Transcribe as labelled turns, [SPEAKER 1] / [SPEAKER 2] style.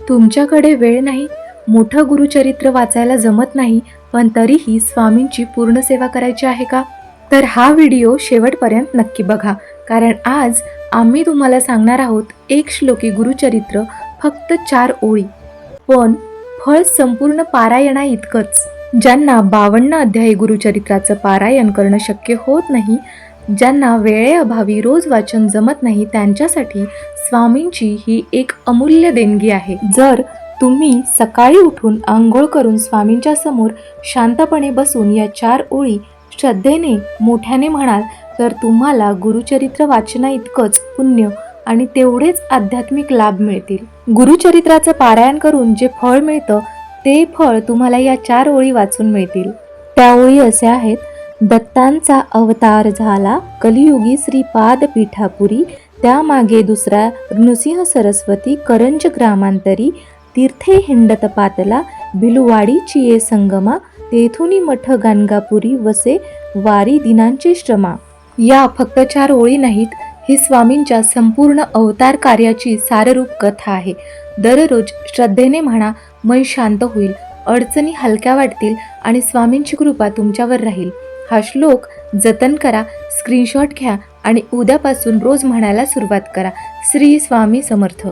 [SPEAKER 1] तुमच्याकडे वेळ नाही, मोठं गुरुचरित्र वाचायला जमत नाही, पण तरीही स्वामींची पूर्ण सेवा करायची आहे का? तर हा व्हिडिओ शेवटपर्यंत नक्की बघा, कारण आज आम्ही तुम्हाला सांगणार आहोत एक श्लोकी गुरुचरित्र, फक्त 4 ओळी, पण फळ संपूर्ण पारायणा इतकंच. ज्यांना 52 अध्यायी गुरुचरित्राचं पारायण करणं शक्य होत नाही, ज्यांना वेळेअभावी रोज वाचन जमत नाही, त्यांच्यासाठी स्वामींची ही एक अमूल्य देणगी आहे. जर तुम्ही सकाळी उठून आंघोळ करून स्वामींच्या समोर शांतपणे बसून या 4 ओळी श्रद्धेने मोठ्याने म्हणाल, तर तुम्हाला गुरुचरित्र वाचना इतकंच पुण्य आणि तेवढेच आध्यात्मिक लाभ मिळतील. गुरुचरित्राचं पारायण करून जे फळ मिळतं, ते फळ तुम्हाला या 4 ओळी वाचून मिळतील. त्या ओळी अशा आहेत: दत्तांचा अवतार झाला कलियुगी श्रीपाद पीठापुरी, त्यामागे दुसरा नृसिंह सरस्वती करंज ग्रामांतरी, तीर्थे हिंडत पातला भिलुवाडीची ये संगमा, तेथुनी मठ गाणगापुरी वसे वारी दिनांचे श्रमा. या फक्त 4 ओळी नाहीत, ही स्वामींच्या संपूर्ण अवतार कार्याची साररूप कथा आहे. दररोज श्रद्धेने म्हणा, मन शांत होईल, अडचणी हलक्या वाटतील आणि स्वामींची कृपा तुमच्यावर राहील. हा श्लोक जतन करा, स्क्रीनशॉट घ्या आणि उद्यापासून रोज म्हणायला सुरुवात करा. श्री स्वामी समर्थ.